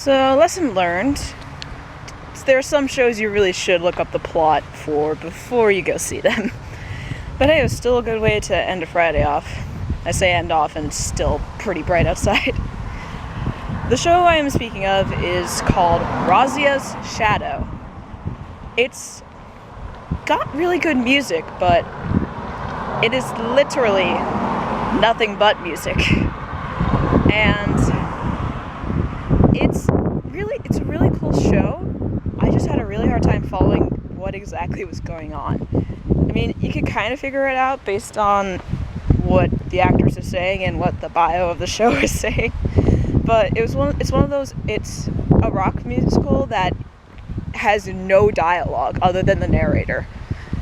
So, lesson learned. There are some shows you really should look up the plot for before you go see them. But hey, it was still a good way to end a Friday off. I say end off and it's still pretty bright outside. The show I am speaking of is called Razia's Shadow. It's got really good music, but it is literally nothing but music. And it's a really cool show. I just had a really hard time following what exactly was going on. I mean, you could kind of figure it out based on what the actors are saying and what the bio of the show is saying. But it's one of those, it's a rock musical that has no dialogue other than the narrator.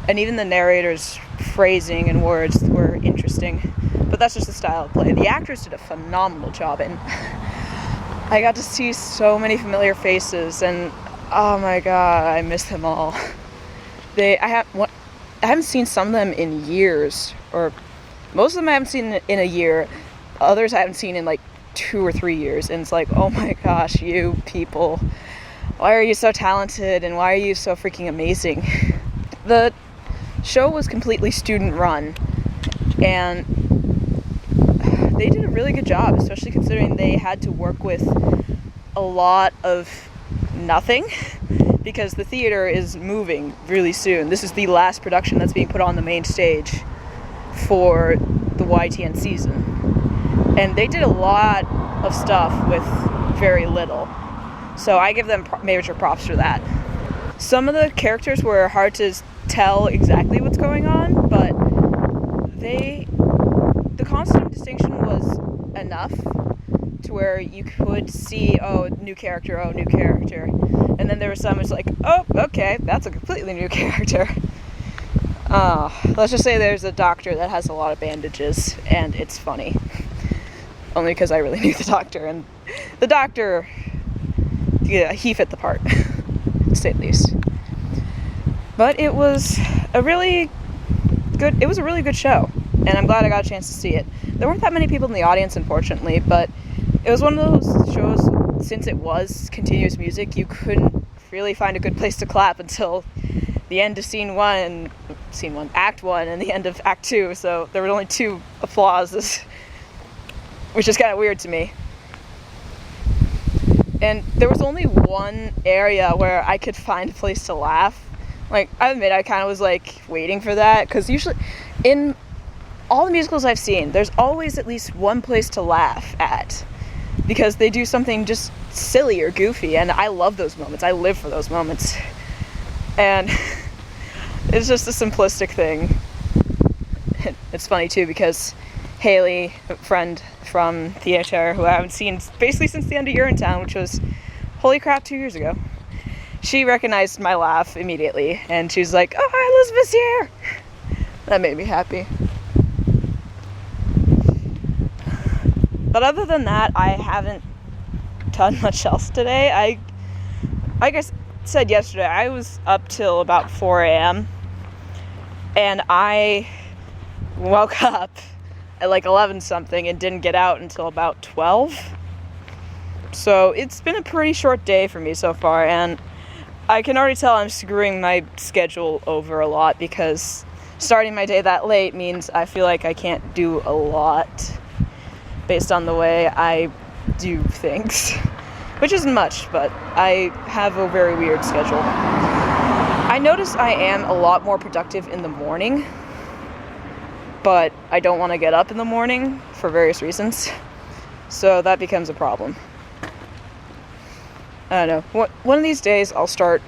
And even the narrator's phrasing and words were interesting. But that's just the style of play. The actors did a phenomenal job, and I got to see so many familiar faces, and oh my god, I miss them all. I haven't seen some of them in years, or most of them I haven't seen in a year. Others I haven't seen in like 2 or 3 years, and it's like, oh my gosh, you people, why are you so talented, and why are you so freaking amazing? The show was completely student run, and they did a really good job, especially considering they had to work with a lot of nothing, because the theater is moving really soon. This is the last production that's being put on the main stage for the YTN season. And they did a lot of stuff with very little. So I give them major props for that. Some of the characters were hard to tell exactly what's going on, but the constant distinction was enough to where you could see, oh, new character. And then there was some, it's like, oh, okay, that's a completely new character. Let's just say there's a doctor that has a lot of bandages, and it's funny. Only because I really knew the doctor, and the doctor, yeah, he fit the part, to say the least. But it was a really good show, and I'm glad I got a chance to see it. There weren't that many people in the audience, unfortunately, but it was one of those shows, since it was continuous music, you couldn't really find a good place to clap until the end of Act 1 and the end of Act 2, so there were only 2 applauses, which is kind of weird to me. And there was only one area where I could find a place to laugh. Like, I admit, I kind of was, like, waiting for that, because usually, in all the musicals I've seen, there's always at least one place to laugh at, because they do something just silly or goofy, and I love those moments. I live for those moments. And it's just a simplistic thing. It's funny, too, because Haley, a friend from theater, who I haven't seen basically since the end of Urinetown, which was, holy crap, 2 years ago, she recognized my laugh immediately, and she was like, oh, hi, Elizabeth's here! That made me happy. But other than that, I haven't done much else today. Like I said yesterday, I was up till about 4 a.m. and I woke up at like 11 something and didn't get out until about 12. So it's been a pretty short day for me so far, and I can already tell I'm screwing my schedule over a lot, because starting my day that late means I feel like I can't do a lot based on the way I do things, which isn't much, but I have a very weird schedule. I notice I am a lot more productive in the morning, but I don't want to get up in the morning for various reasons, so that becomes a problem. I don't know. One of these days I'll start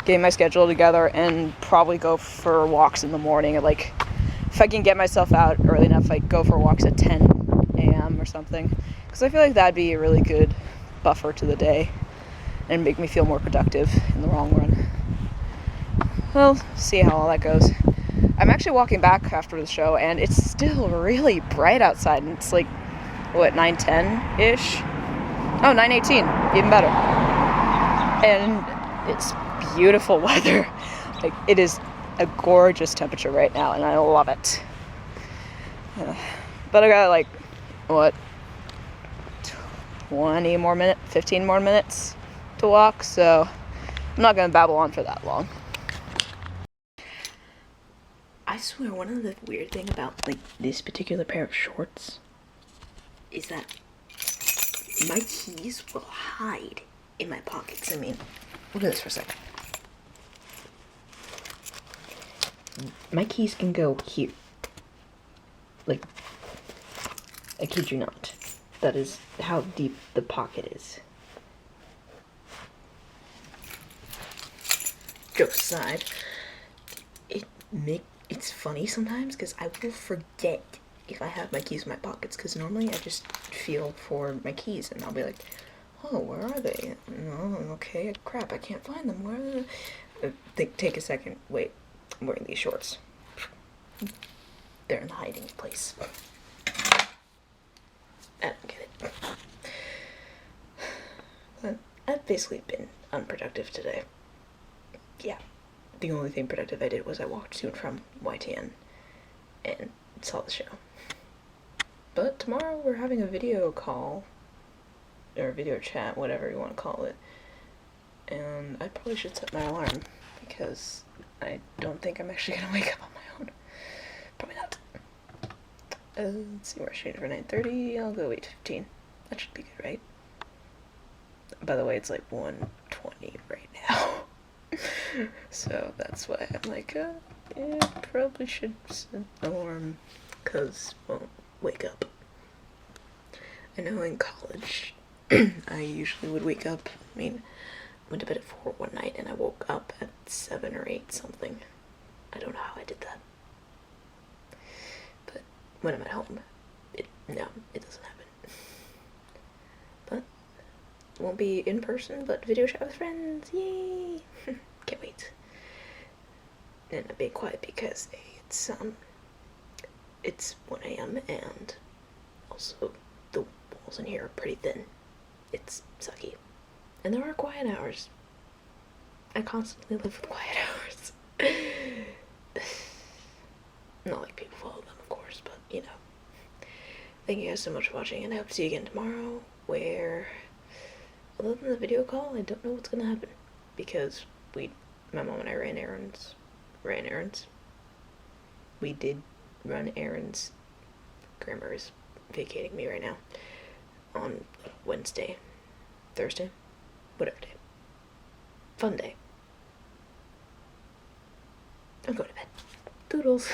getting my schedule together and probably go for walks in the morning. Like, if I can get myself out early enough, I go for walks at 10 a.m. or something, because I feel like that'd be a really good buffer to the day and make me feel more productive in the long run. We'll see how all that goes. I'm actually walking back after the show, and it's still really bright outside, and it's like, what, 9:10-ish? Oh, 9:18, even better. And it's beautiful weather. Like, it is a gorgeous temperature right now, and I love it. But I got, 20 more minutes, 15 more minutes to walk, so I'm not gonna babble on for that long. I swear, one of the weird thing about like this particular pair of shorts is that my keys will hide in my pockets. I mean, look at this for a second. My keys can go here. Like, I kid you not. That is how deep the pocket is. Jokes aside, it's funny sometimes because I will forget if I have my keys in my pockets, because normally I just feel for my keys and I'll be like, oh, where are they? Oh, okay, crap, I can't find them. Where are they? Take a second. Wait, I'm wearing these shorts. They're in the hiding place. I don't get it. But I've basically been unproductive today. Yeah. The only thing productive I did was I walked to and from YTN and saw the show. But tomorrow we're having a video call, or a video chat, whatever you want to call it. And I probably should set my alarm, because I don't think I'm actually going to wake up on my own. Probably not. Let's see, we're shooting for 9:30. I'll go 8:15. That should be good, right? By the way, it's like 1:20 right now. So that's why I'm like, yeah, probably should set an alarm, because won't wake up. I know in college, I usually would wake up. I mean, went to bed at 4 one night and I woke up at 7 or 8 something. I don't know how I did that. But when I'm at home, no, it doesn't happen. But it won't be in person, but video chat with friends. Yay! Can't wait. And I'm being quiet because it's 1 a.m. and also the walls in here are pretty thin. It's sucky. And there are quiet hours. I constantly live with quiet hours. Not like people follow them, of course, but you know. Thank you guys so much for watching, and I hope to see you again tomorrow, where, other than the video call, I don't know what's gonna happen, because my mom and I ran errands. We did run errands. Grandma is vacating me right now. On Wednesday, Thursday, whatever day. Fun day. I'm going to bed. Doodles.